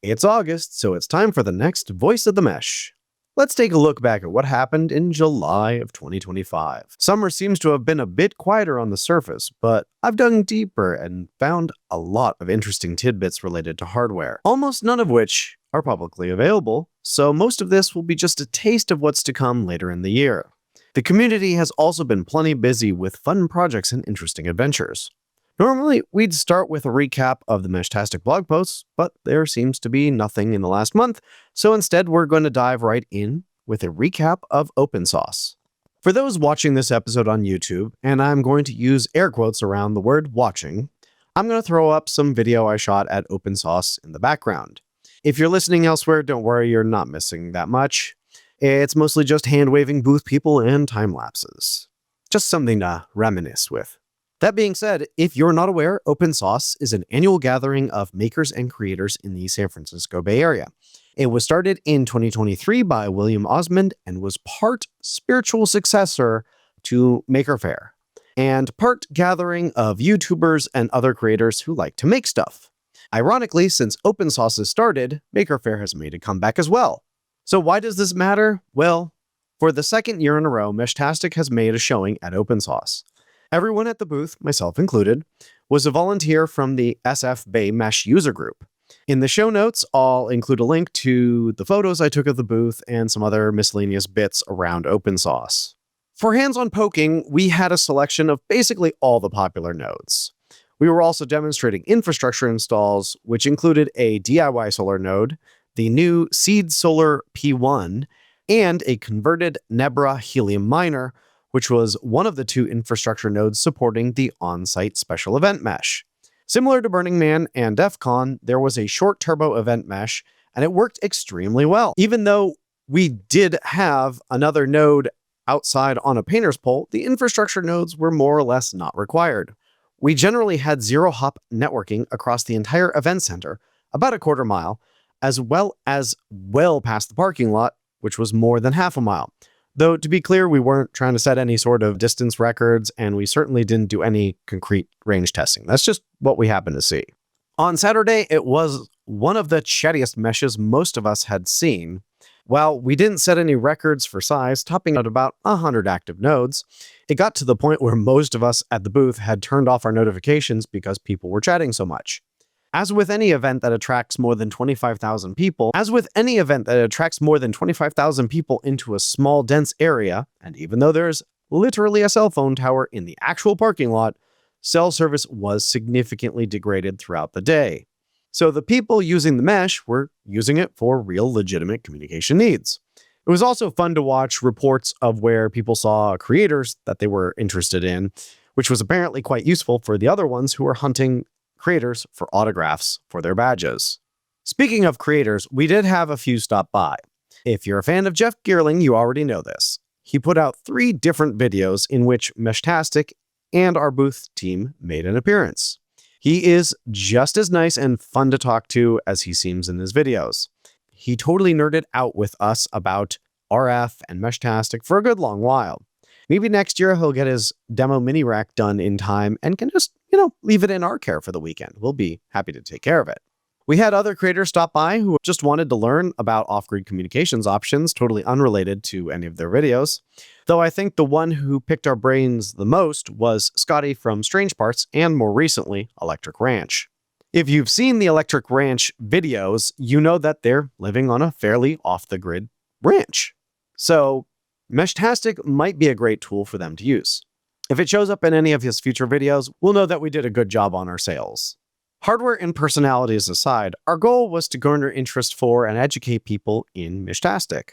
It's August, so it's time for the next Voice of the Mesh. Let's take a look back at what happened in July of 2025. Summer seems to have been a bit quieter on the surface, but I've dug deeper and found a lot of interesting tidbits related to hardware, almost none of which are publicly available, so most of this will be just a taste of what's to come later in the year. The community has also been plenty busy with fun projects and interesting adventures. Normally, we'd start with a recap of the Meshtastic blog posts, but there seems to be nothing in the last month, so instead we're going to dive right in with a recap of OpenSauce. For those watching this episode on YouTube, and I'm going to use air quotes around the word watching, I'm going to throw up some video I shot at OpenSauce in the background. If you're listening elsewhere, don't worry, you're not missing that much. It's mostly just hand-waving booth people and time lapses. Just something to reminisce with. That being said, if you're not aware, OpenSauce is an annual gathering of makers and creators in the San Francisco Bay Area. It was started in 2023 by William Osmond and was part spiritual successor to Maker Faire, and part gathering of YouTubers and other creators who like to make stuff. Ironically, since OpenSauce has started, Maker Faire has made a comeback as well. So why does this matter? Well, for the second year in a row, Meshtastic has made a showing at OpenSauce. Everyone at the booth, myself included, was a volunteer from the SF Bay Mesh user group. In the show notes, I'll include a link to the photos I took of the booth and some other miscellaneous bits around OpenSauce. For hands-on poking, we had a selection of basically all the popular nodes. We were also demonstrating infrastructure installs, which included a DIY solar node, the new Seed Solar P1, and a converted Nebra Helium miner, which was one of the two infrastructure nodes supporting the on-site special event mesh. Similar to Burning Man and DEF CON, there was a short turbo event mesh, and it worked extremely well. Even though we did have another node outside on a painter's pole, the infrastructure nodes were more or less not required. We generally had zero-hop networking across the entire event center, about a quarter mile, as well past the parking lot, which was more than half a mile. Though, to be clear, we weren't trying to set any sort of distance records, and we certainly didn't do any concrete range testing. That's just what we happened to see. On Saturday, it was one of the chattiest meshes most of us had seen. While we didn't set any records for size, topping at about 100 active nodes, it got to the point where most of us at the booth had turned off our notifications because people were chatting so much. As with any event that attracts more than 25,000 people into a small, dense area, and even though there's literally a cell phone tower in the actual parking lot, cell service was significantly degraded throughout the day. So the people using the mesh were using it for real legitimate communication needs. It was also fun to watch reports of where people saw creators that they were interested in, which was apparently quite useful for the other ones who were hunting creators for autographs for their badges. Speaking of creators, we did have a few stop by. If you're a fan of Jeff Gerling, you already know this. He put out 3 different videos in which Meshtastic and our booth team made an appearance. He is just as nice and fun to talk to as he seems in his videos. He totally nerded out with us about RF and Meshtastic for a good long while. Maybe next year he'll get his demo mini rack done in time and can just, leave it in our care for the weekend. We'll be happy to take care of it. We had other creators stop by who just wanted to learn about off-grid communications options, totally unrelated to any of their videos. Though I think the one who picked our brains the most was Scotty from Strange Parts and, more recently, Electric Ranch. If you've seen the Electric Ranch videos, you know that they're living on a fairly off-the-grid ranch. So Meshtastic might be a great tool for them to use. If it shows up in any of his future videos, we'll know that we did a good job on our sales. Hardware and personalities aside, our goal was to garner interest for and educate people in Meshtastic.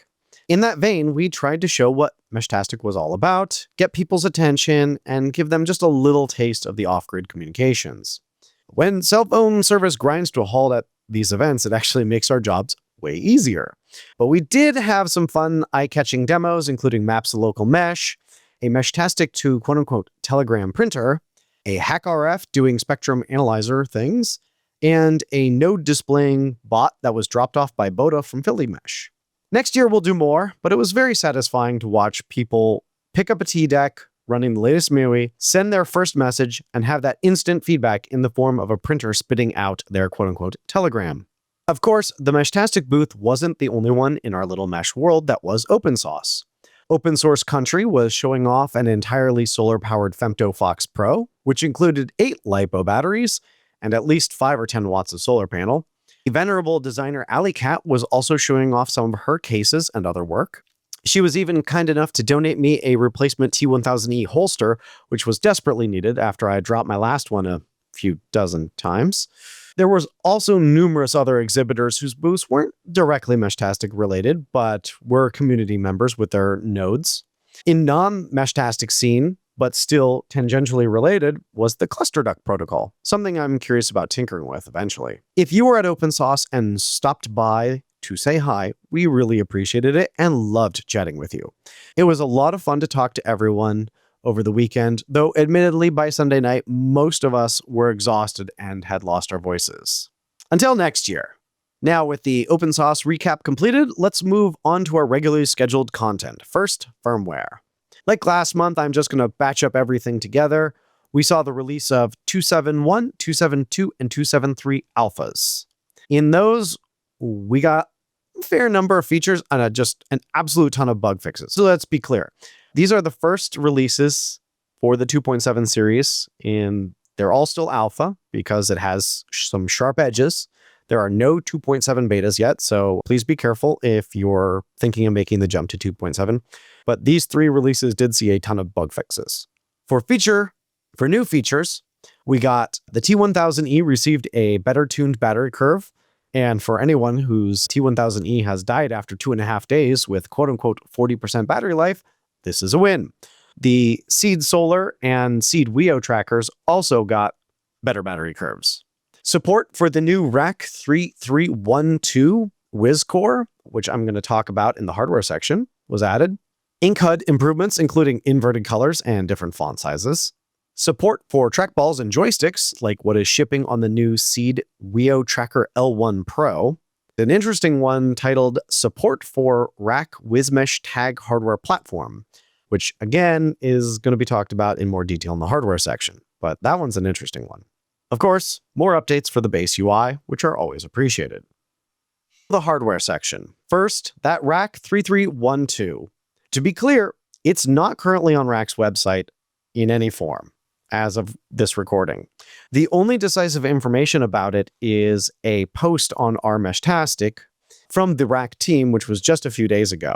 In that vein, we tried to show what Meshtastic was all about, get people's attention, and give them just a little taste of the off-grid communications. When cell phone service grinds to a halt at these events, it actually makes our jobs way easier. But we did have some fun, eye-catching demos, including maps of local mesh, a Meshtastic to quote-unquote Telegram printer, a hack RF doing spectrum analyzer things, and a node displaying bot that was dropped off by Boda from Philly Mesh. Next year we'll do more, but it was very satisfying to watch people pick up a T-Deck, running the latest MIUI, send their first message, and have that instant feedback in the form of a printer spitting out their quote-unquote telegram. Of course, the Meshtastic booth wasn't the only one in our little mesh world that was open source. Open Source Country was showing off an entirely solar-powered FemtoFox Pro, which included 8 LiPo batteries and at least 5 or 10 watts of solar panel. The venerable designer Alley Cat was also showing off some of her cases and other work. She was even kind enough to donate me a replacement T1000E holster, which was desperately needed after I dropped my last one a few dozen times. There was also numerous other exhibitors whose booths weren't directly Meshtastic related, but were community members with their nodes. In non-Meshtastic scene, but still tangentially related, was the cluster duck protocol, something I'm curious about tinkering with eventually. If you were at OpenSauce and stopped by to say hi, we really appreciated it and loved chatting with you. It was a lot of fun to talk to everyone over the weekend, though admittedly by Sunday night, most of us were exhausted and had lost our voices. Until next year. Now, with the OpenSauce recap completed, let's move on to our regularly scheduled content. First, firmware. Like last month, I'm just going to batch up everything together. We saw the release of 2.7.1, 2.7.2, and 2.7.3 alphas. In those, we got a fair number of features and just an absolute ton of bug fixes. So let's be clear. These are the first releases for the 2.7 series, and they're all still alpha because it has some sharp edges. There are no 2.7 betas yet, so please be careful if you're thinking of making the jump to 2.7. But these 3 releases did see a ton of bug fixes. For new features, we got the T1000E received a better tuned battery curve. And for anyone whose T1000E has died after 2.5 days with quote-unquote 40% battery life, this is a win. The Seed Solar and Seed Weo trackers also got better battery curves. Support for the new Rak 3312 Wiz Core, which I'm going to talk about in the hardware section, was added. Ink HUD improvements, including inverted colors and different font sizes. Support for trackballs and joysticks, like what is shipping on the new Seed Weo Tracker L1 Pro. An interesting one titled Support for Rak WizMesh Tag Hardware Platform, which again is going to be talked about in more detail in the hardware section, but that one's an interesting one. Of course, more updates for the base UI, which are always appreciated. The hardware section. First, that Rak 3312. To be clear, it's not currently on Rak's website in any form as of this recording. The only decisive information about it is a post on our Meshtastic from the Rak team, which was just a few days ago.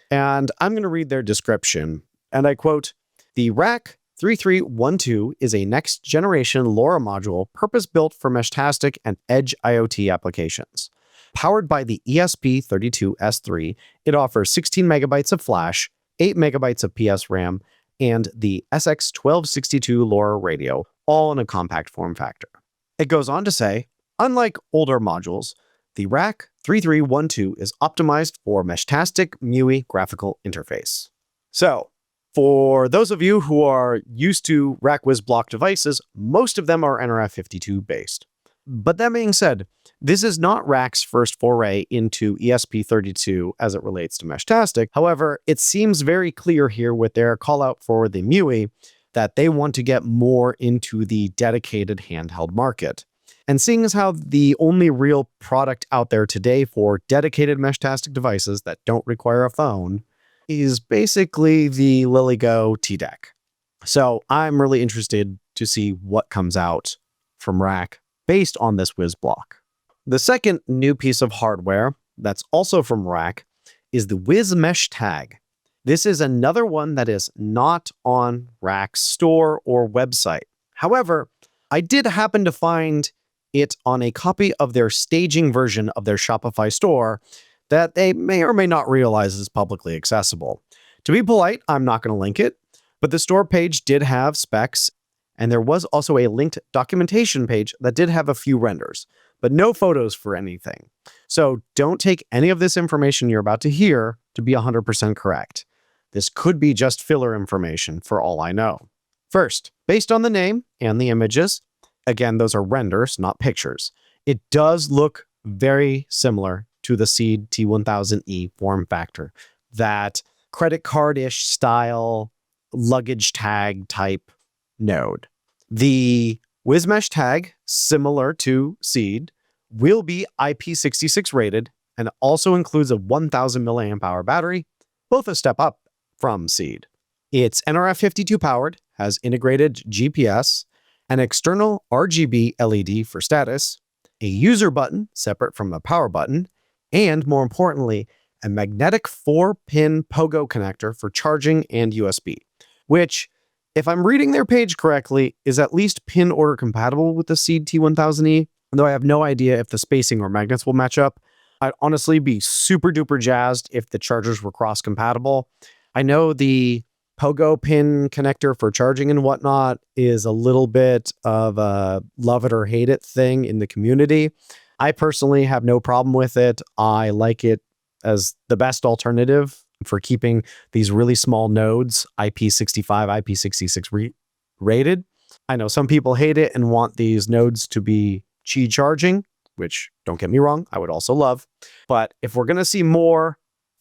And I'm going to read their description, and I quote, "The Rak 3312 is a next-generation LoRa module purpose-built for Meshtastic and Edge IoT applications. Powered by the ESP32S3, it offers 16 megabytes of flash, 8 megabytes of PS RAM, and the SX1262 LoRa radio, all in a compact form factor." It goes on to say, unlike older modules, the Rak 3312 is optimized for Meshtastic MIUI graphical interface. So, for those of you who are used to Rak WizBlock devices, most of them are NRF52 based. But that being said, this is not Rak's first foray into ESP32 as it relates to Meshtastic. However, it seems very clear here with their call out for the MIUI that they want to get more into the dedicated handheld market. And seeing as how the only real product out there today for dedicated Meshtastic devices that don't require a phone is basically the LilyGo T-Deck. So I'm really interested to see what comes out from Rak based on this WizBlock. The second new piece of hardware that's also from Rak is the WizMesh Tag. This is another one that is not on Rak's store or website. However, I did happen to find it on a copy of their staging version of their Shopify store that they may or may not realize is publicly accessible. To be polite, I'm not going to link it, but the store page did have specs, and there was also a linked documentation page that did have a few renders, but no photos for anything. So don't take any of this information you're about to hear to be 100% correct. This could be just filler information for all I know. First, based on the name and the images, again, those are renders, not pictures, it does look very similar to the Seed T1000E form factor, that credit card-ish style luggage tag type node. The WizMesh Tag, similar to Seed, will be IP66 rated and also includes a 1000 milliamp hour battery, both a step up from Seed. It's NRF52 powered, has integrated GPS, an external RGB LED for status, a user button separate from the power button, and more importantly, a magnetic 4-pin pogo connector for charging and USB, which, if I'm reading their page correctly, is at least pin order compatible with the Seed T1000E, though I have no idea if the spacing or magnets will match up. I'd honestly be super duper jazzed if the chargers were cross-compatible. I know the pogo pin connector for charging and whatnot is a little bit of a love it or hate it thing in the community. I personally have no problem with it. I like it as the best alternative for keeping these really small nodes IP65, IP66 rated. I know some people hate it and want these nodes to be Qi charging, which, don't get me wrong, I would also love. But if we're going to see more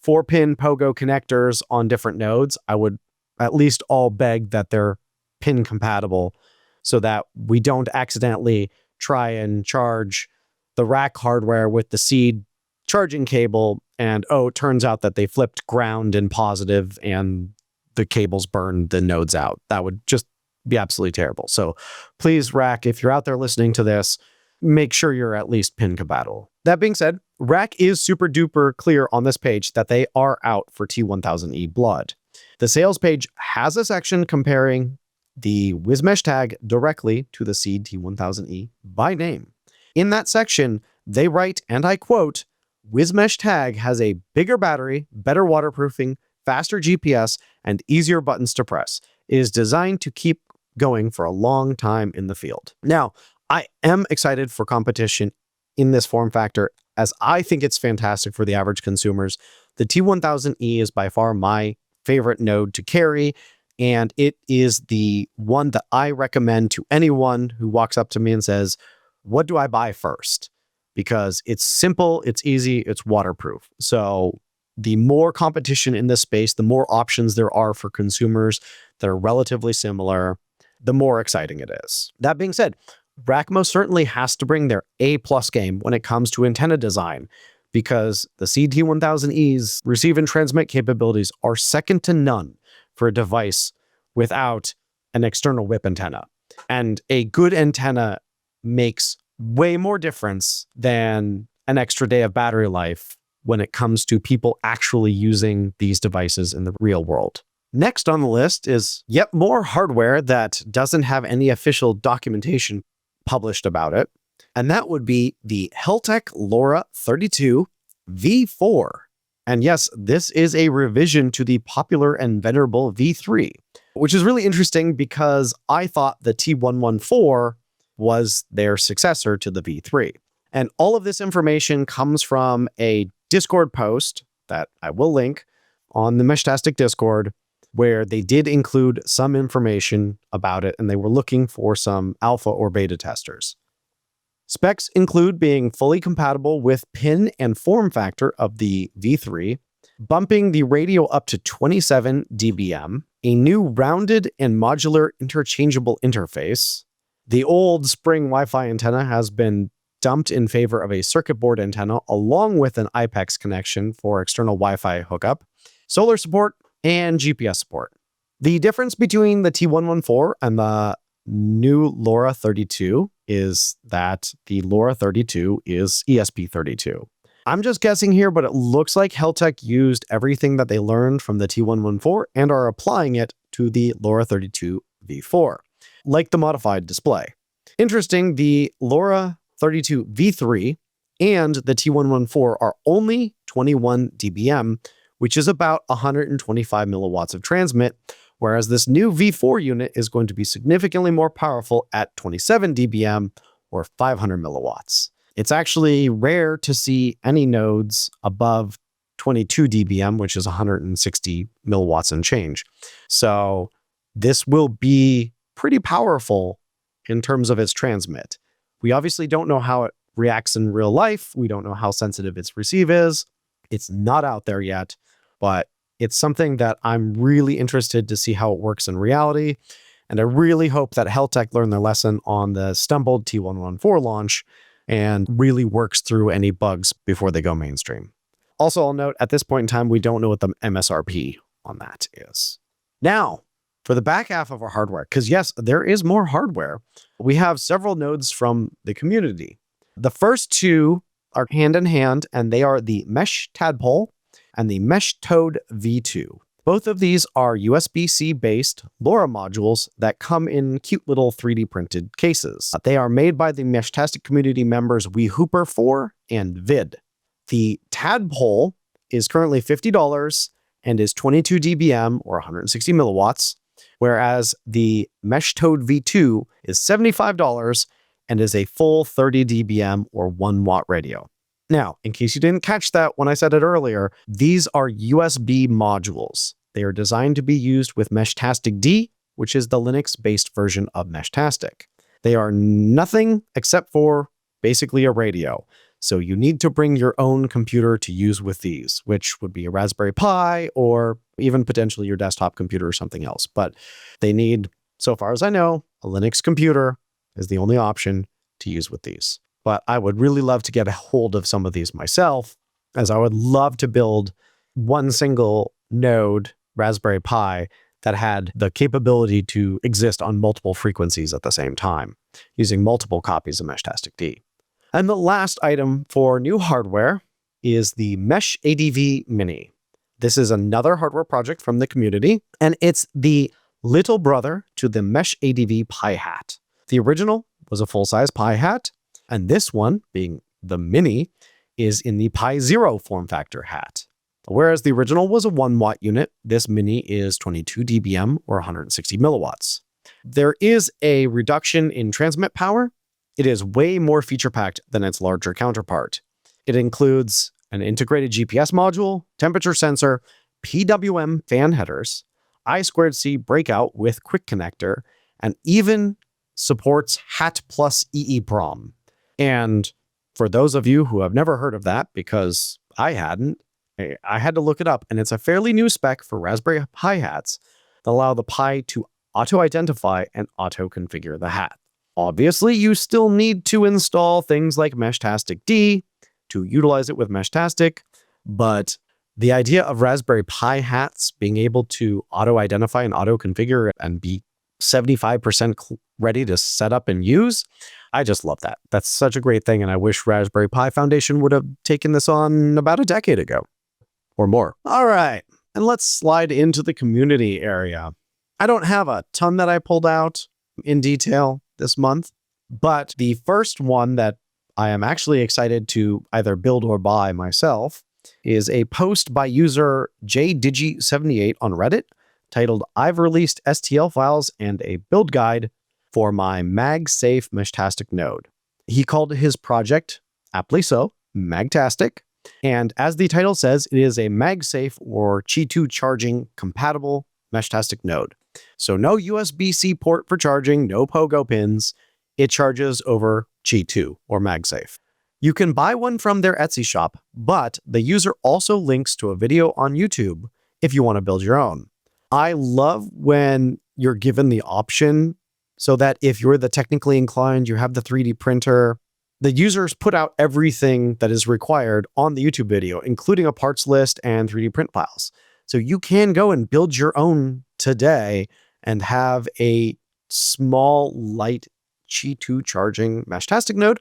4-pin pogo connectors on different nodes, I would at least all beg that they're pin compatible so that we don't accidentally try and charge the rack hardware with the Seed charging cable and, oh, it turns out that they flipped ground and positive and the cables burned the nodes out. That would just be absolutely terrible. So please, Rak, if you're out there listening to this, make sure you're at least pin compatible. That being said, Rak is super duper clear on this page that they are out for T1000E Blood. The sales page has a section comparing the WizMesh tag directly to the Seed T1000E by name. In that section, they write, and I quote, WizMesh tag has a bigger battery, better waterproofing, faster GPS, and easier buttons to press. It is designed to keep going for a long time in the field. Now, I am excited for competition in this form factor, as I think it's fantastic for the average consumers. The T1000E is by far my favorite node to carry, and it is the one that I recommend to anyone who walks up to me and says, what do I buy first? Because it's simple, it's easy, it's waterproof. So the more competition in this space, the more options there are for consumers that are relatively similar, the more exciting it is. That being said, Rak most certainly has to bring their A+ game when it comes to antenna design, because the Seed T1000E's receive and transmit capabilities are second to none for a device without an external whip antenna. And a good antenna makes way more difference than an extra day of battery life when it comes to people actually using these devices in the real world. Next on the list is yet more hardware that doesn't have any official documentation published about it, and that would be the Heltec LoRa 32 V4. And yes, this is a revision to the popular and venerable V3, which is really interesting because I thought the T114 was their successor to the V3. And all of this information comes from a Discord post that I will link on the Meshtastic Discord, where they did include some information about it, and they were looking for some alpha or beta testers. Specs include being fully compatible with pin and form factor of the V3, bumping the radio up to 27 dBm, a new rounded and modular interchangeable interface. The old Spring Wi-Fi antenna has been dumped in favor of a circuit board antenna along with an IPEX connection for external Wi-Fi hookup, solar support, and GPS support. The difference between the T114 and the new LoRa 32 is that the LoRa 32 is ESP32. I'm just guessing here, but it looks like Heltec used everything that they learned from the T114 and are applying it to the LoRa 32 V4, like the modified display. Interesting, the LoRa 32 V3 and the T114 are only 21 dBm, which is about 125 milliwatts of transmit, whereas this new V4 unit is going to be significantly more powerful at 27 dBm or 500 milliwatts. It's actually rare to see any nodes above 22 dBm, which is 160 milliwatts and change. So this will be pretty powerful in terms of its transmit. We obviously don't know how it reacts in real life. We don't know how sensitive its receive is. It's not out there yet, but it's something that I'm really interested to see how it works in reality. And I really hope that Heltec learned their lesson on the stumbled T114 launch and really works through any bugs before they go mainstream. Also, I'll note at this point in time, we don't know what the MSRP on that is. Now, for the back half of our hardware, because yes, there is more hardware, we have several nodes from the community. The first two are hand in hand, and they are the Mesh Tadpole and the Mesh Toad V2. Both of these are USB-C based LoRa modules that come in cute little 3D printed cases. They are made by the Meshtastic community members WeHooper4 and Vid. The Tadpole is currently $50 and is 22 dBm or 160 milliwatts, whereas the Mesh Toad V2 is $75 and is a full 30 dBm or 1 watt radio. Now, in case you didn't catch that when I said it earlier, these are USB modules. They are designed to be used with Meshtastic D, which is the Linux-based version of Meshtastic. They are nothing except for basically a radio. So you need to bring your own computer to use with these, which would be a Raspberry Pi or even potentially your desktop computer or something else. But they need, so far as I know, a Linux computer is the only option to use with these. But I would really love to get a hold of some of these myself, as I would love to build one single node Raspberry Pi that had the capability to exist on multiple frequencies at the same time, using multiple copies of Meshtastic D. And the last item for new hardware is the Mesh ADV Mini. This is another hardware project from the community, and it's the little brother to the Mesh ADV Pi Hat. The original was a full-size Pi Hat, and this one, being the Mini, is in the Pi Zero form factor hat. Whereas the original was a 1 watt unit, this Mini is 22 dBm or 160 milliwatts. There is a reduction in transmit power. It is way more feature-packed than its larger counterpart. It includes an integrated GPS module, temperature sensor, PWM fan headers, I2C breakout with quick connector, and even supports HAT plus EEPROM. And for those of you who have never heard of that, because I hadn't, I had to look it up, and it's a fairly new spec for Raspberry Pi hats that allow the Pi to auto-identify and auto-configure the hat. Obviously, you still need to install things like Meshtastic D to utilize it with Meshtastic, but the idea of Raspberry Pi hats being able to auto-identify and auto-configure and be 75% ready to set up and use, I just love that. That's such a great thing, and I wish Raspberry Pi Foundation would have taken this on about a decade ago or more. All right, and let's slide into the community area. I don't have a ton that I pulled out in detail this month, but the first one that I am actually excited to either build or buy myself is a post by user JDigi78 on Reddit titled "I've released STL files and a build guide for my MagSafe Meshtastic node." He called his project, aptly so, Magtastic, and as the title says, it is a MagSafe or Qi2 charging compatible Meshtastic node. So no USB-C port for charging, no pogo pins. It charges over Qi2 or MagSafe. You can buy one from their Etsy shop, but the user also links to a video on YouTube if you want to build your own. I love when you're given the option so that if you're the technically inclined, you have the 3D printer, the users put out everything that is required on the YouTube video, including a parts list and 3D print files. So you can go and build your own today and have a small, light Qi2 charging Meshtastic node.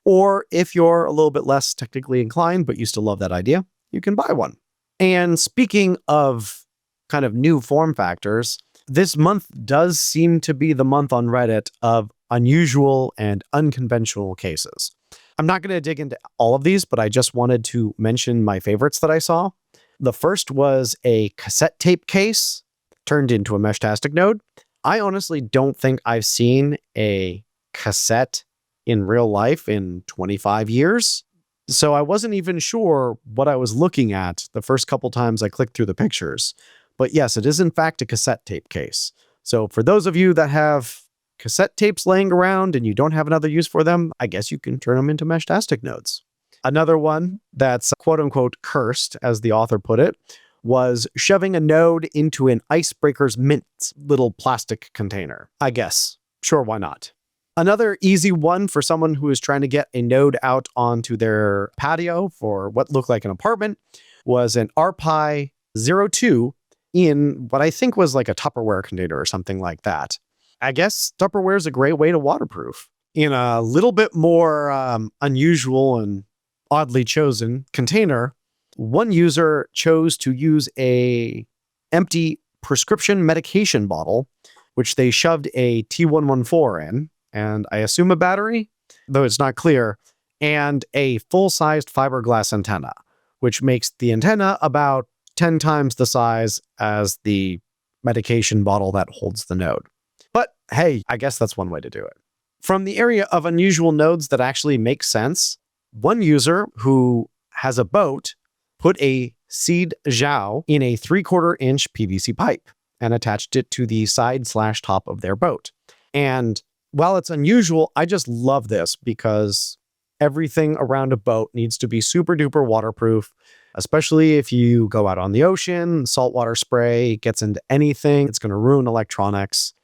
Or if you're a little bit less technically inclined, but you still love that idea, you can buy one. And speaking of kind of new form factors, this month does seem to be the month on Reddit of unusual and unconventional cases. I'm not going to dig into all of these, but I just wanted to mention my favorites that I saw. The first was a cassette tape case turned into a Meshtastic node. I honestly don't think I've seen a cassette in real life in 25 years. So I wasn't even sure what I was looking at the first couple times I clicked through the pictures. But yes, it is in fact a cassette tape case. So for those of you that have cassette tapes laying around and you don't have another use for them, I guess you can turn them into Meshtastic nodes. Another one that's quote unquote cursed, as the author put it, was shoving a node into an Icebreaker's Mint little plastic container. I guess. Sure, why not? Another easy one for someone who is trying to get a node out onto their patio for what looked like an apartment was an RPi 02 in what I think was like a Tupperware container or something like that. I guess Tupperware is a great way to waterproof. In a little bit more unusual and oddly chosen container, one user chose to use a empty prescription medication bottle, which they shoved a T114 in, and I assume a battery, though it's not clear, and a full-sized fiberglass antenna, which makes the antenna about 10 times the size as the medication bottle that holds the node. But hey, I guess that's one way to do it. From the area of unusual nodes that actually make sense, one user who has a boat put a seed jiao in a 3/4-inch PVC pipe and attached it to the side/top of their boat. And while it's unusual, I just love this because everything around a boat needs to be super duper waterproof, especially if you go out on the ocean, saltwater spray gets into anything, it's going to ruin electronics.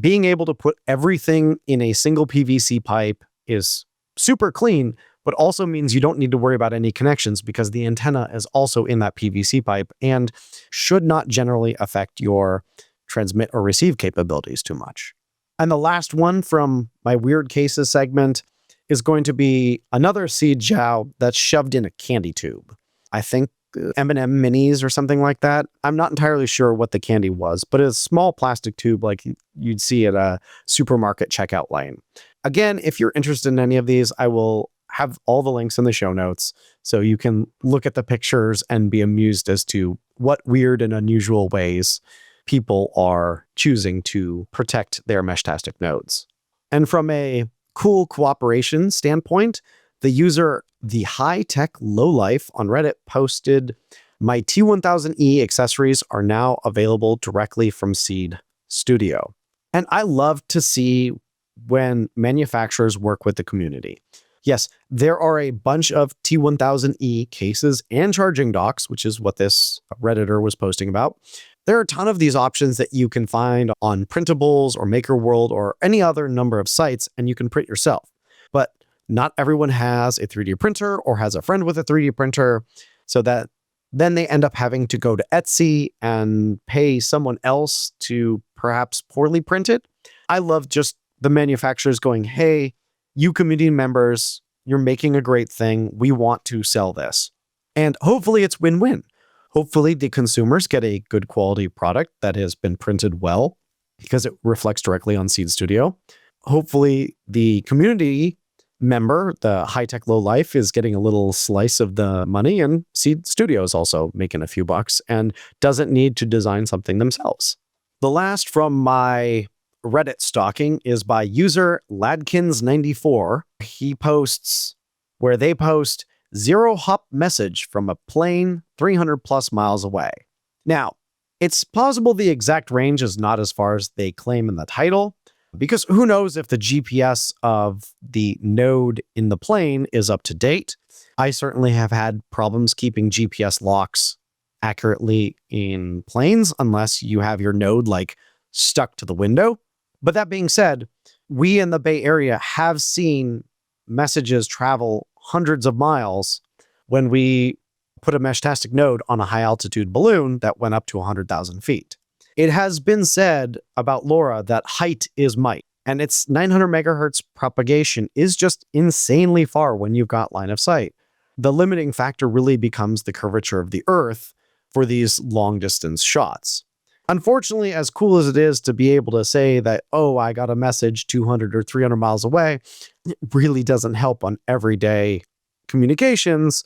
Being able to put everything in a single PVC pipe is super clean, but also means you don't need to worry about any connections because the antenna is also in that PVC pipe and should not generally affect your transmit or receive capabilities too much. And the last one from my weird cases segment is going to be another seed jiao that's shoved in a candy tube. I think M&M minis or something like that. I'm not entirely sure what the candy was, but it's a small plastic tube like you'd see at a supermarket checkout lane. Again, if you're interested in any of these, I will have all the links in the show notes so you can look at the pictures and be amused as to what weird and unusual ways people are choosing to protect their Meshtastic nodes. And from a cool cooperation standpoint, the user The High Tech Lowlife on Reddit posted, "My T1000E accessories are now available directly from Seed Studio." And I love to see when manufacturers work with the community. Yes, there are a bunch of T1000E cases and charging docks, which is what this Redditor was posting about. There are a ton of these options that you can find on Printables or MakerWorld or any other number of sites, and you can print yourself. But not everyone has a 3D printer or has a friend with a 3D printer, so that then they end up having to go to Etsy and pay someone else to perhaps poorly print it. I love just the manufacturers going, hey, you community members, you're making a great thing. We want to sell this. And hopefully it's win-win. Hopefully the consumers get a good quality product that has been printed well because it reflects directly on Seed Studio. Hopefully the community member, the High Tech Low Life, is getting a little slice of the money, and Seed Studio is also making a few bucks and doesn't need to design something themselves. The last from my Reddit stalking is by user Ladkins94. He posts where they post 0-hop message from a plane 300 plus miles away. Now, it's possible the exact range is not as far as they claim in the title, because who knows if the GPS of the node in the plane is up to date. I certainly have had problems keeping GPS locks accurately in planes unless you have your node like stuck to the window. But that being said, we in the Bay Area have seen messages travel hundreds of miles when we put a Meshtastic node on a high altitude balloon that went up to 100,000 feet. It has been said about LoRa that height is might, and its 900 megahertz propagation is just insanely far when you've got line of sight. The limiting factor really becomes the curvature of the Earth for these long distance shots. Unfortunately, as cool as it is to be able to say that, oh, I got a message 200 or 300 miles away, it really doesn't help on everyday communications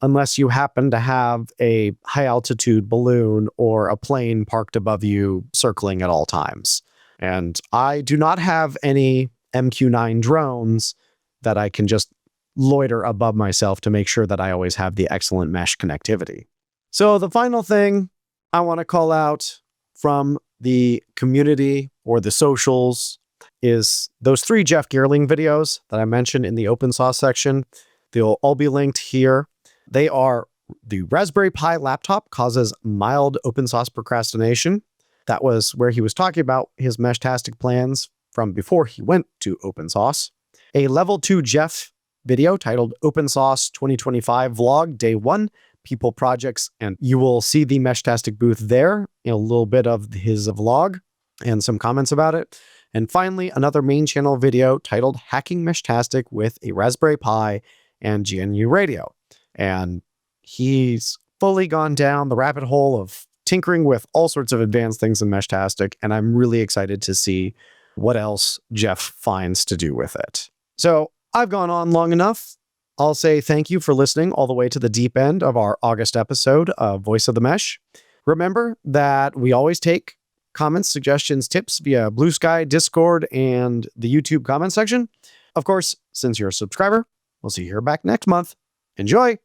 unless you happen to have a high altitude balloon or a plane parked above you circling at all times. And I do not have any MQ-9 drones that I can just loiter above myself to make sure that I always have the excellent mesh connectivity. So the final thing I want to call out from the community or the socials is those 3 Jeff Gerling videos that I mentioned in the open source section. They'll all be linked here. They are the Raspberry Pi laptop causes mild open source procrastination. That was where he was talking about his Meshtastic plans from before he went to open source, a level 2 Jeff video titled Open Sauce 2025 Vlog Day 1, People, Projects, and you will see the Meshtastic booth there, a little bit of his vlog and some comments about it. And finally, another main channel video titled Hacking Meshtastic with a Raspberry Pi and GNU Radio. And he's fully gone down the rabbit hole of tinkering with all sorts of advanced things in Meshtastic, and I'm really excited to see what else Jeff finds to do with it. So I've gone on long enough. I'll say thank you for listening all the way to the deep end of our August episode of Voice of the Mesh. Remember that we always take comments, suggestions, tips via Blue Sky, Discord, and the YouTube comment section. Of course, since you're a subscriber, we'll see you here back next month. Enjoy!